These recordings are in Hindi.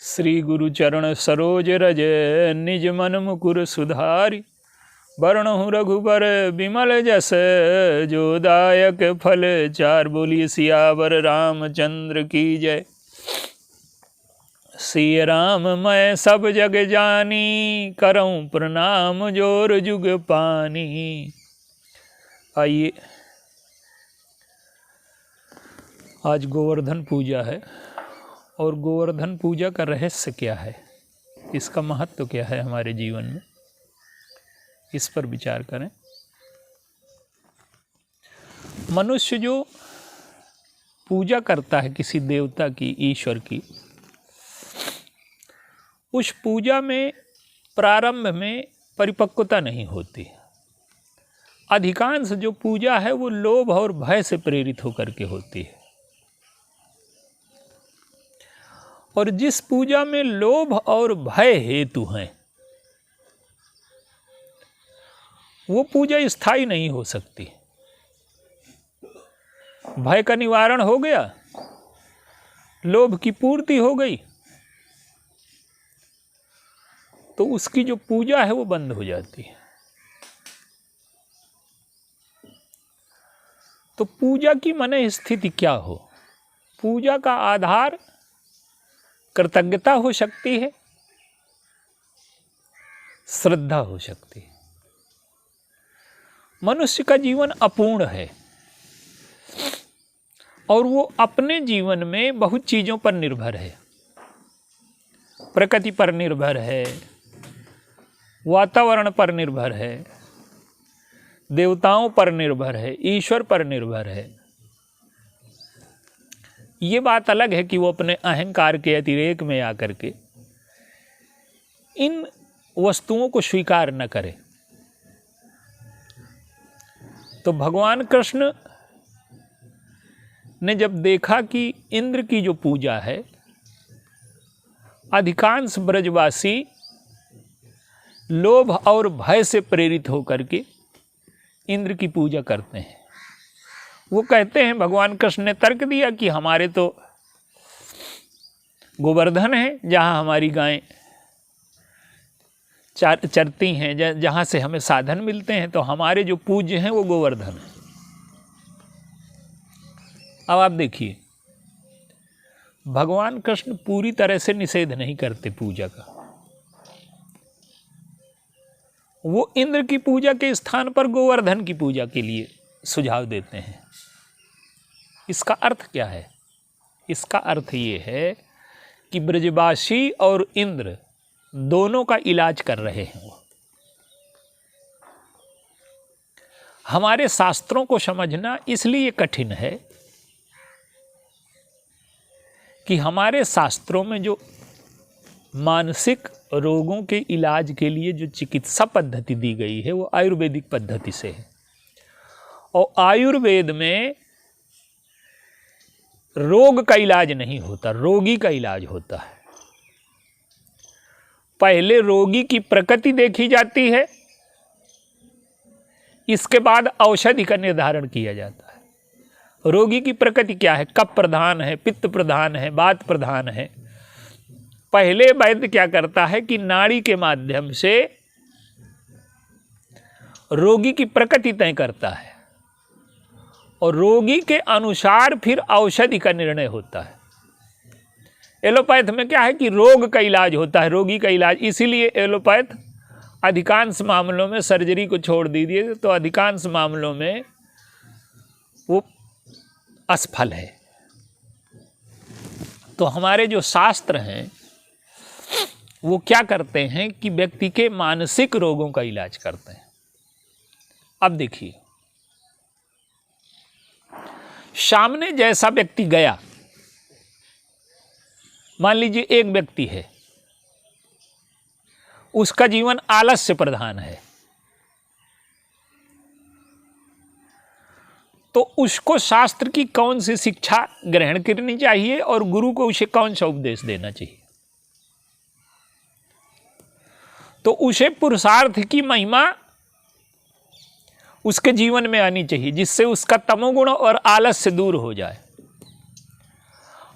श्री गुरु चरण सरोज रज निज मन मुकुर सुधारी। वरणहु रघुबर विमल जस जो दायक फल चार। बोलिए सियावर रामचंद्र की जय। सिय राम मैं सब जग जानी, करऊं प्रणाम जोर जुग पानी। आइए, आज गोवर्धन पूजा है और गोवर्धन पूजा का रहस्य क्या है, इसका महत्व क्या है हमारे जीवन में, इस पर विचार करें। मनुष्य जो पूजा करता है किसी देवता की, ईश्वर की, उस पूजा में प्रारंभ में परिपक्वता नहीं होती। अधिकांश जो पूजा है वो लोभ और भय से प्रेरित होकर के होती है, और जिस पूजा में लोभ और भय हेतु हैं वो पूजा स्थायी नहीं हो सकती। भय का निवारण हो गया, लोभ की पूर्ति हो गई, तो उसकी जो पूजा है वो बंद हो जाती है। तो पूजा की मन स्थिति क्या हो? पूजा का आधार कृतज्ञता हो सकती है, श्रद्धा हो सकती है। मनुष्य का जीवन अपूर्ण है और वो अपने जीवन में बहुत चीज़ों पर निर्भर है। प्रकृति पर निर्भर है, वातावरण पर निर्भर है, देवताओं पर निर्भर है, ईश्वर पर निर्भर है। ये बात अलग है कि वो अपने अहंकार के अतिरेक में आकर के इन वस्तुओं को स्वीकार न करे। तो भगवान कृष्ण ने जब देखा कि इंद्र की जो पूजा है, अधिकांश ब्रजवासी लोभ और भय से प्रेरित होकर के इंद्र की पूजा करते हैं। वो कहते हैं, भगवान कृष्ण ने तर्क दिया कि हमारे तो गोवर्धन है, जहाँ हमारी गायें चरती हैं, जहाँ से हमें साधन मिलते हैं, तो हमारे जो पूज्य हैं वो गोवर्धन है। अब आप देखिए, भगवान कृष्ण पूरी तरह से निषेध नहीं करते पूजा का। वो इंद्र की पूजा के स्थान पर गोवर्धन की पूजा के लिए सुझाव देते हैं। इसका अर्थ क्या है? इसका अर्थ ये है कि ब्रजवासी और इंद्र दोनों का इलाज कर रहे हैं। वो हमारे शास्त्रों को समझना इसलिए कठिन है कि हमारे शास्त्रों में जो मानसिक रोगों के इलाज के लिए जो चिकित्सा पद्धति दी गई है वो आयुर्वेदिक पद्धति से है। और आयुर्वेद में रोग का इलाज नहीं होता, रोगी का इलाज होता है। पहले रोगी की प्रकृति देखी जाती है, इसके बाद औषधि का निर्धारण किया जाता है। रोगी की प्रकृति क्या है? कफ प्रधान है, पित्त प्रधान है, वात प्रधान है। पहले वैद्य क्या करता है कि नाड़ी के माध्यम से रोगी की प्रकृति तय करता है और रोगी के अनुसार फिर औषधि का निर्णय होता है। एलोपैथ में क्या है कि रोग का इलाज होता है, रोगी का इलाज। इसीलिए एलोपैथ अधिकांश मामलों में, सर्जरी को छोड़ दीजिए तो अधिकांश मामलों में वो असफल है। तो हमारे जो शास्त्र हैं वो क्या करते हैं कि व्यक्ति के मानसिक रोगों का इलाज करते हैं। अब देखिए, सामने जैसा व्यक्ति गया, मान लीजिए एक व्यक्ति है, उसका जीवन आलस्य प्रधान है, तो उसको शास्त्र की कौन सी शिक्षा ग्रहण करनी चाहिए और गुरु को उसे कौन सा उपदेश देना चाहिए? तो उसे पुरुषार्थ की महिमा उसके जीवन में आनी चाहिए, जिससे उसका तमोगुण और आलस्य दूर हो जाए।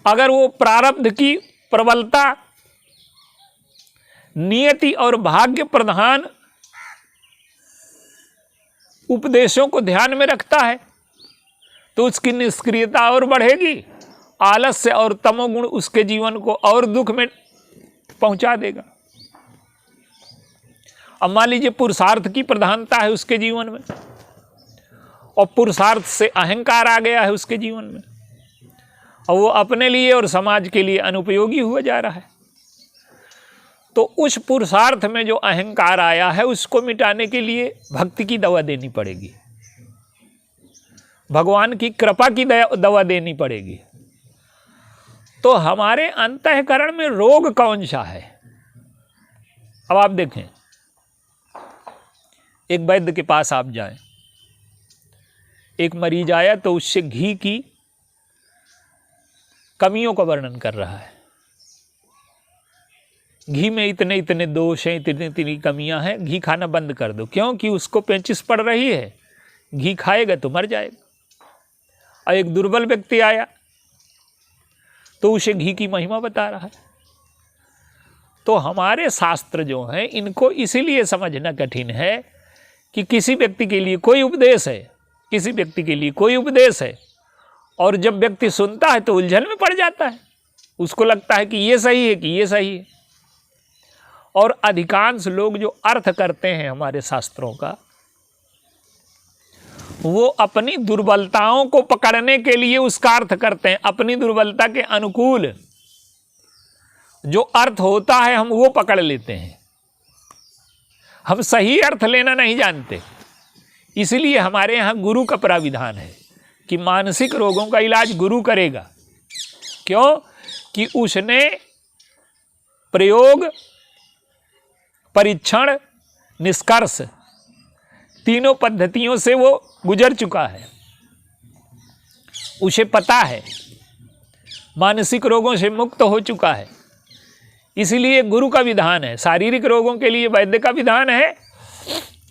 अगर वो प्रारब्ध की प्रबलता नियति और भाग्य प्रधान उपदेशों को ध्यान में रखता है तो उसकी निष्क्रियता और बढ़ेगी, आलस्य और तमोगुण उसके जीवन को और दुख में पहुंचा देगा। अब मान लीजिए पुरुषार्थ की प्रधानता है उसके जीवन में और पुरुषार्थ से अहंकार आ गया है उसके जीवन में और वो अपने लिए और समाज के लिए अनुपयोगी हुआ जा रहा है, तो उस पुरुषार्थ में जो अहंकार आया है उसको मिटाने के लिए भक्ति की दवा देनी पड़ेगी, भगवान की कृपा की दवा देनी पड़ेगी। तो हमारे अंतःकरण में रोग कौन सा है? अब आप देखें, एक वैद्य के पास आप जाएं, एक मरीज आया तो उससे घी की कमियों का वर्णन कर रहा है। घी में इतने इतने दोष हैं, इतनी इतनी कमियां हैं, घी खाना बंद कर दो, क्योंकि उसको पेचिश पड़ रही है, घी खाएगा तो मर जाएगा। और एक दुर्बल व्यक्ति आया तो उसे घी की महिमा बता रहा है। तो हमारे शास्त्र जो हैं इनको इसीलिए समझना कठिन है कि किसी व्यक्ति के लिए कोई उपदेश है, किसी व्यक्ति के लिए कोई उपदेश है, और जब व्यक्ति सुनता है तो उलझन में पड़ जाता है, उसको लगता है कि ये सही है कि ये सही है। और अधिकांश लोग जो अर्थ करते हैं हमारे शास्त्रों का, वो अपनी दुर्बलताओं को पकड़ने के लिए उसका अर्थ करते हैं, अपनी दुर्बलता के अनुकूल जो अर्थ होता है हम वो पकड़ लेते हैं, हम सही अर्थ लेना नहीं जानते। इसलिए हमारे यहाँ गुरु का प्राविधान है कि मानसिक रोगों का इलाज गुरु करेगा। क्यों? कि उसने प्रयोग, परीक्षण, निष्कर्ष तीनों पद्धतियों से वो गुजर चुका है, उसे पता है, मानसिक रोगों से मुक्त हो चुका है। इसलिए गुरु का विधान है। शारीरिक रोगों के लिए वैद्य का विधान है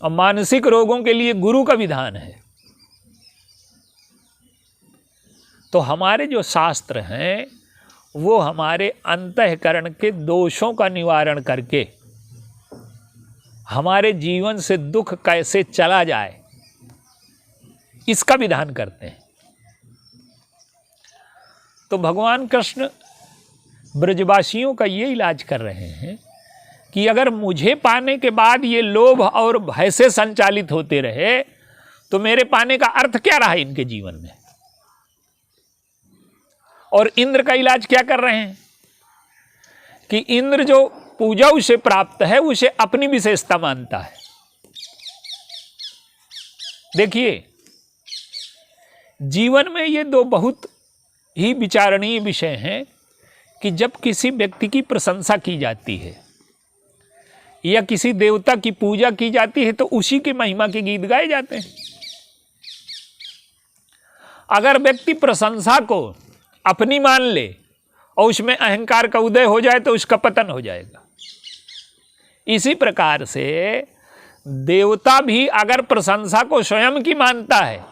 और मानसिक रोगों के लिए गुरु का विधान है। तो हमारे जो शास्त्र हैं वो हमारे अंतःकरण के दोषों का निवारण करके हमारे जीवन से दुख कैसे चला जाए इसका विधान करते हैं। तो भगवान कृष्ण ब्रजवासियों का ये इलाज कर रहे हैं कि अगर मुझे पाने के बाद ये लोभ और भय से संचालित होते रहे तो मेरे पाने का अर्थ क्या रहा इनके जीवन में। और इंद्र का इलाज क्या कर रहे हैं कि इंद्र जो पूजा उसे प्राप्त है उसे अपनी विशेषता मानता है। देखिए, जीवन में ये दो बहुत ही विचारणीय विषय हैं कि जब किसी व्यक्ति की प्रशंसा की जाती है या किसी देवता की पूजा की जाती है तो उसी की महिमा के गीत गाए जाते हैं। अगर व्यक्ति प्रशंसा को अपनी मान ले और उसमें अहंकार का उदय हो जाए तो उसका पतन हो जाएगा। इसी प्रकार से देवता भी अगर प्रशंसा को स्वयं की मानता है,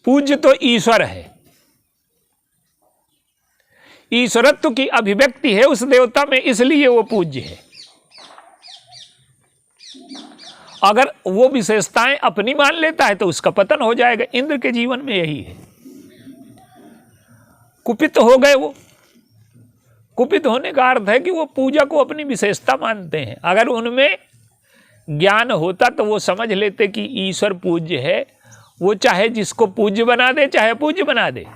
पूज्य तो ईश्वर है, ईश्वरत्व की अभिव्यक्ति है उस देवता में, इसलिए वो पूज्य है। अगर वो विशेषताएं अपनी मान लेता है तो उसका पतन हो जाएगा। इंद्र के जीवन में यही है। कुपित हो गए वो। कुपित होने का अर्थ है कि वो पूजा को अपनी विशेषता मानते हैं। अगर उनमें ज्ञान होता तो वो समझ लेते कि ईश्वर पूज्य है, वो चाहे जिसको पूज्य बना दे चाहे पूज्य बना दे,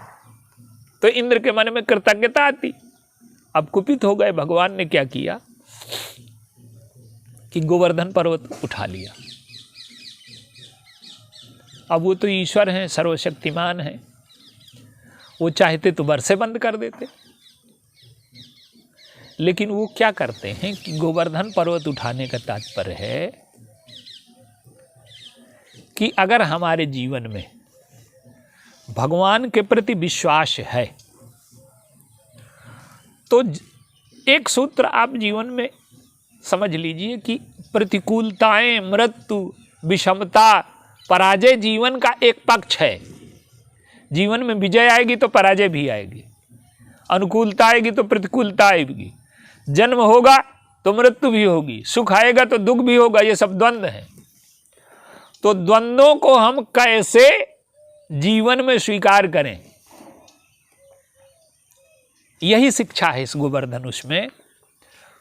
तो इंद्र के मन में कृतज्ञता आती। अब कुपित हो गए। भगवान ने क्या किया कि गोवर्धन पर्वत उठा लिया। अब वो तो ईश्वर हैं, सर्वशक्तिमान हैं, वो चाहते तो बरसे बंद कर देते। लेकिन वो क्या करते हैं कि गोवर्धन पर्वत उठाने का तात्पर्य है कि अगर हमारे जीवन में भगवान के प्रति विश्वास है तो एक सूत्र आप जीवन में समझ लीजिए कि प्रतिकूलताएं, मृत्यु, विषमता, पराजय जीवन का एक पक्ष है। जीवन में विजय आएगी तो पराजय भी आएगी। अनुकूलता आएगी तो प्रतिकूलता आएगी, जन्म होगा तो मृत्यु भी होगी, सुख आएगा तो दुख भी होगा, ये सब द्वंद्व हैं। तो द्वंद्वों को हम कैसे जीवन में स्वीकार करें, यही शिक्षा है इस गोवर्धन धनुष में।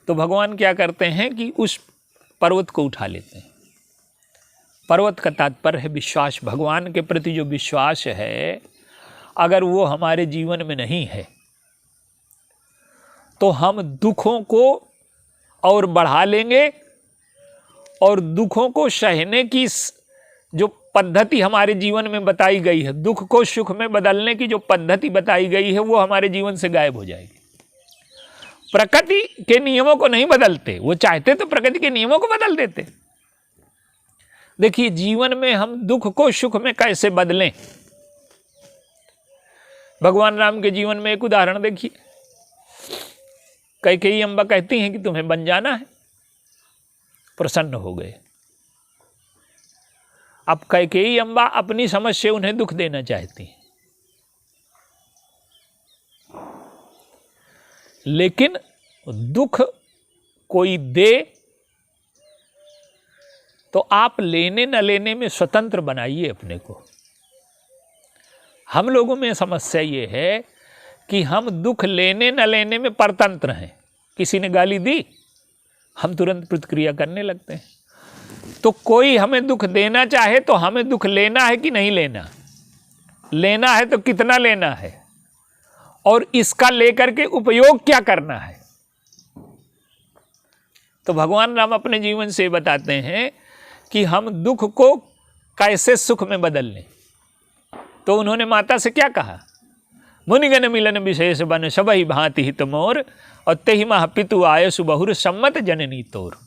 तो भगवान क्या करते हैं कि उस पर्वत को उठा लेते हैं। पर्वत का तात्पर्य है विश्वास, भगवान के प्रति जो विश्वास है, अगर वो हमारे जीवन में नहीं है तो हम दुखों को और बढ़ा लेंगे, और दुखों को सहने की जो पद्धति हमारे जीवन में बताई गई है, दुख को सुख में बदलने की जो पद्धति बताई गई है, वो हमारे जीवन से गायब हो जाएगी। प्रकृति के नियमों को नहीं बदलते, वो चाहते तो प्रकृति के नियमों को बदल देते। देखिए जीवन में हम दुख को सुख में कैसे बदलें। भगवान राम के जीवन में एक उदाहरण देखिए। कैकेयी अम्बा कहती हैं कि तुम्हें बन जाना है, प्रसन्न हो गए। अब कैकेयी अम्बा अपनी समझ से उन्हें दुख देना चाहती हैं, लेकिन दुख कोई दे तो आप लेने न लेने में स्वतंत्र बनाइए अपने को। हम लोगों में समस्या ये है कि हम दुख लेने न लेने में परतंत्र हैं। किसी ने गाली दी, हम तुरंत प्रतिक्रिया करने लगते हैं। तो कोई हमें दुख देना चाहे तो हमें दुख लेना है कि नहीं लेना, लेना है तो कितना लेना है, और इसका लेकर के उपयोग क्या करना है। तो भगवान राम अपने जीवन से बताते हैं कि हम दुख को कैसे सुख में बदल लें। तो उन्होंने माता से क्या कहा, मुनिगण मिलन विशेष बन सबहि भांति हित मोर, और तेहि माह पितु आयसु बहुर सम्मत जननी तोर।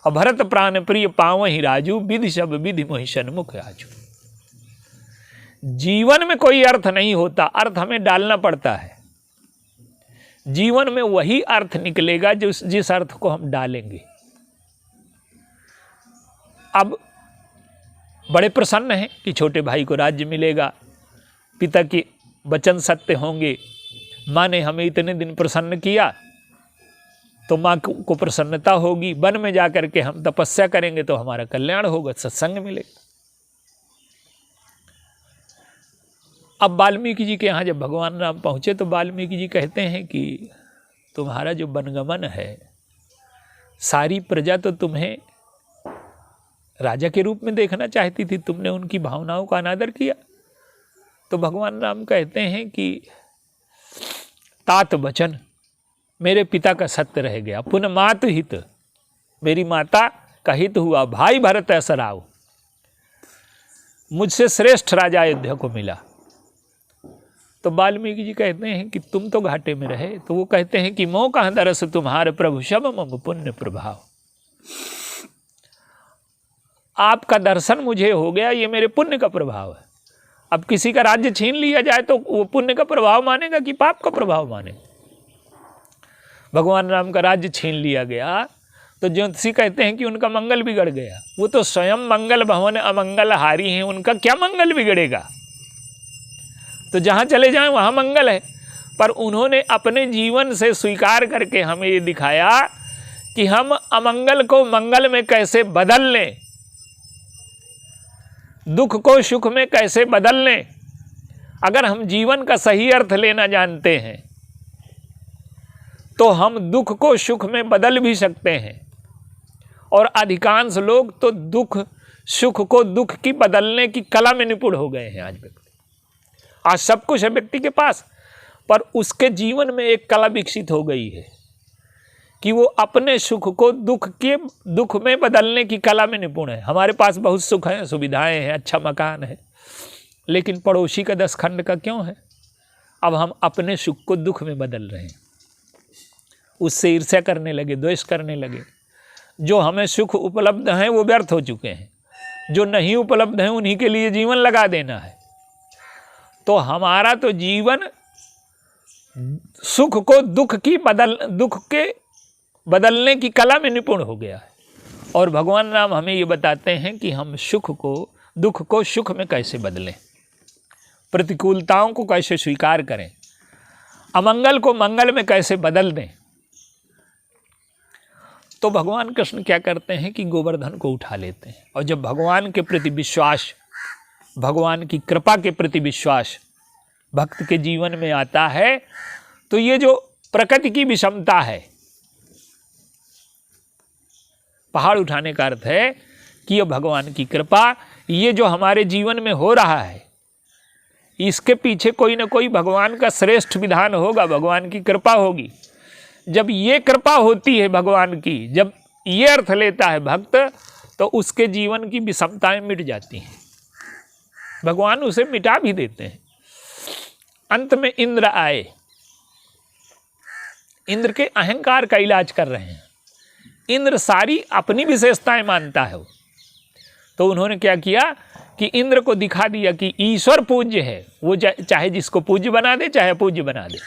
और भरत प्राण प्रिय पावहि राजू, विधि सब विधि मोहि सन्मुख आजू। जीवन में कोई अर्थ नहीं होता, अर्थ हमें डालना पड़ता है। जीवन में वही अर्थ निकलेगा जिस अर्थ को हम डालेंगे। अब बड़े प्रसन्न हैं कि छोटे भाई को राज्य मिलेगा, पिता के वचन सत्य होंगे, माँ ने हमें इतने दिन प्रसन्न किया तो माँ को प्रसन्नता होगी, वन में जाकर के हम तपस्या करेंगे तो हमारा कल्याण होगा, सत्संग मिलेगा। अब वाल्मीकि जी के यहाँ जब भगवान राम पहुँचे तो वाल्मीकि जी कहते हैं कि तुम्हारा जो वनगमन है, सारी प्रजा तो तुम्हें राजा के रूप में देखना चाहती थी, तुमने उनकी भावनाओं का अनादर किया। तो भगवान राम कहते हैं कि तात वचन, मेरे पिता का सत्य रह गया, पुनः मातु हित, मेरी माता का हित हुआ, भाई भरत असराव, मुझसे श्रेष्ठ राजा अयोध्या को मिला। तो वाल्मीकि जी कहते हैं कि तुम तो घाटे में रहे। तो वो कहते हैं कि मोह कहाँ दरस तुम्हारे प्रभु सब मम पुण्य प्रभाव, आपका दर्शन मुझे हो गया, ये मेरे पुण्य का प्रभाव है। अब किसी का राज्य छीन लिया जाए तो वो पुण्य का प्रभाव मानेगा कि पाप का प्रभाव मानेगा। भगवान राम का राज्य छीन लिया गया तो ज्योतिषी कहते हैं कि उनका मंगल बिगड़ गया। वो तो स्वयं मंगल भवन अमंगल हारी हैं, उनका क्या मंगल बिगड़ेगा। तो जहाँ चले जाएं वहाँ मंगल है। पर उन्होंने अपने जीवन से स्वीकार करके हमें ये दिखाया कि हम अमंगल को मंगल में कैसे बदल लें, दुख को सुख में कैसे बदल लें। अगर हम जीवन का सही अर्थ लेना जानते हैं तो हम दुख को सुख में बदल भी सकते हैं। और अधिकांश लोग तो दुख सुख को दुख की बदलने की कला में निपुण हो गए हैं। आज सब कुछ है व्यक्ति के पास, पर उसके जीवन में एक कला विकसित हो गई है कि वो अपने सुख को दुख में बदलने की कला में निपुण है। हमारे पास बहुत सुख है, सुविधाएं हैं, अच्छा मकान है, लेकिन पड़ोसी का 10 खंड का क्यों है। अब हम अपने सुख को दुख में बदल रहे हैं, उससे ईर्ष्या करने लगे, द्वेष करने लगे। जो हमें सुख उपलब्ध हैं वो व्यर्थ हो चुके हैं, जो नहीं उपलब्ध हैं उन्हीं के लिए जीवन लगा देना है। तो हमारा तो जीवन सुख को दुख के बदलने की कला में निपुण हो गया है। और भगवान राम हमें ये बताते हैं कि हम दुख को सुख में कैसे बदलें, प्रतिकूलताओं को कैसे स्वीकार करें। अमंगल को मंगल में कैसे बदल दें। तो भगवान कृष्ण क्या करते हैं कि गोवर्धन को उठा लेते हैं, और जब भगवान के प्रति विश्वास, भगवान की कृपा के प्रति विश्वास भक्त के जीवन में आता है, तो ये जो प्रकृति की विषमता है, पहाड़ उठाने का अर्थ है कि ये भगवान की कृपा, ये जो हमारे जीवन में हो रहा है, इसके पीछे कोई ना कोई भगवान का श्रेष्ठ विधान होगा, भगवान की कृपा होगी। जब ये कृपा होती है भगवान की, जब ये अर्थ लेता है भक्त, तो उसके जीवन की विषमताएं मिट जाती हैं, भगवान उसे मिटा भी देते हैं। अंत में इंद्र आए, इंद्र के अहंकार का इलाज कर रहे हैं। इंद्र सारी अपनी विशेषताएं मानता है, तो उन्होंने क्या किया कि इंद्र को दिखा दिया कि ईश्वर पूज्य है, वो चाहे जिसको पूज्य बना दे चाहे अपूज्य बना दे।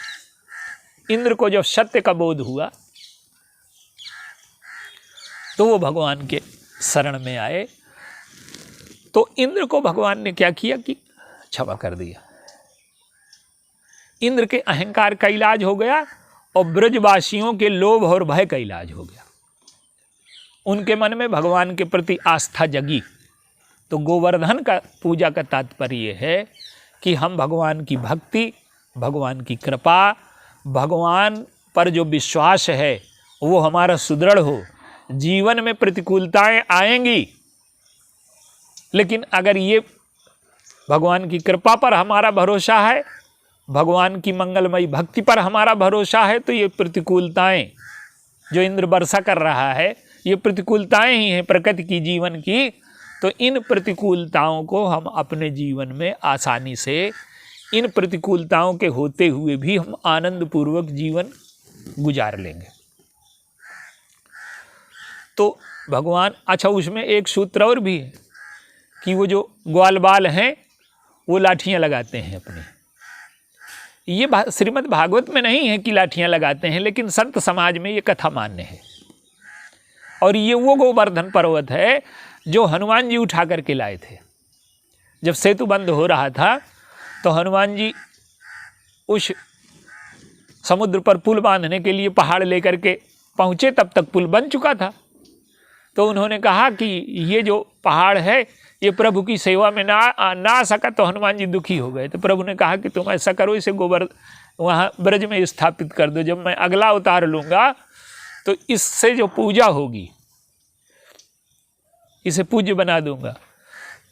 इंद्र को जब सत्य का बोध हुआ तो वो भगवान के शरण में आए, तो इंद्र को भगवान ने क्या किया कि क्षमा कर दिया। इंद्र के अहंकार का इलाज हो गया और ब्रजवासियों के लोभ और भय का इलाज हो गया। उनके मन में भगवान के प्रति आस्था जगी। तो गोवर्धन का पूजा का तात्पर्य है कि हम भगवान की भक्ति, भगवान की कृपा, भगवान पर जो विश्वास है वो हमारा सुदृढ़ हो। जीवन में प्रतिकूलताएं आएंगी, लेकिन अगर ये भगवान की कृपा पर हमारा भरोसा है, भगवान की मंगलमयी भक्ति पर हमारा भरोसा है, तो ये प्रतिकूलताएं जो इंद्र वर्षा कर रहा है, ये प्रतिकूलताएं ही हैं प्रकृति की, जीवन की। तो इन प्रतिकूलताओं को हम अपने जीवन में आसानी से, इन प्रतिकूलताओं के होते हुए भी हम आनंदपूर्वक जीवन गुजार लेंगे। तो भगवान, अच्छा उसमें एक सूत्र और भी है कि वो जो ग्वाल बाल हैं वो लाठियाँ लगाते हैं अपनी। ये श्रीमद् भागवत में नहीं है कि लाठियाँ लगाते हैं, लेकिन संत समाज में ये कथा मान्य है। और ये वो गोवर्धन पर्वत है जो हनुमान जी उठा करके लाए थे। जब सेतु बंद हो रहा था तो हनुमान जी उस समुद्र पर पुल बांधने के लिए पहाड़ लेकर के पहुँचे, तब तक पुल बन चुका था। तो उन्होंने कहा कि ये जो पहाड़ है ये प्रभु की सेवा में ना आ सका, तो हनुमान जी दुखी हो गए। तो प्रभु ने कहा कि तुम ऐसा करो, इसे वहाँ ब्रज में स्थापित कर दो। जब मैं अगला अवतार लूँगा तो इससे जो पूजा होगी, इसे पूज्य बना दूंगा।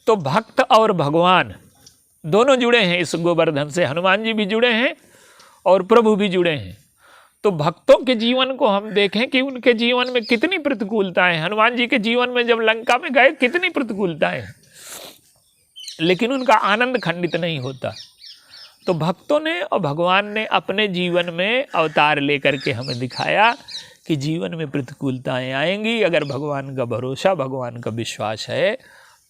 तो भक्त और भगवान दोनों जुड़े हैं इस गोवर्धन से। हनुमान जी भी जुड़े हैं और प्रभु भी जुड़े हैं। तो भक्तों के जीवन को हम देखें कि उनके जीवन में कितनी प्रतिकूलताएं हैं। हनुमान जी के जीवन में जब लंका में गए कितनी प्रतिकूलताएं हैं, लेकिन उनका आनंद खंडित नहीं होता। तो भक्तों ने और भगवान ने अपने जीवन में अवतार लेकर के हमें दिखाया कि जीवन में प्रतिकूलताएं आएंगी। अगर भगवान का भरोसा, भगवान का विश्वास है,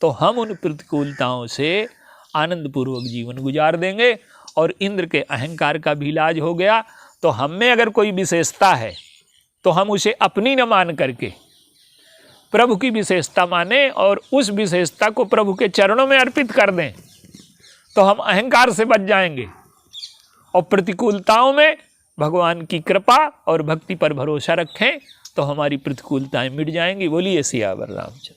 तो हम उन प्रतिकूलताओं से आनंदपूर्वक जीवन गुजार देंगे। और इंद्र के अहंकार का भी इलाज हो गया। तो हम में अगर कोई विशेषता है तो हम उसे अपनी न मान करके प्रभु की विशेषता माने और उस विशेषता को प्रभु के चरणों में अर्पित कर दें, तो हम अहंकार से बच जाएंगे और प्रतिकूलताओं में भगवान की कृपा और भक्ति पर भरोसा रखें तो हमारी प्रतिकूलताएं मिट जाएंगी। बोलिए सियावर रामचंद्र।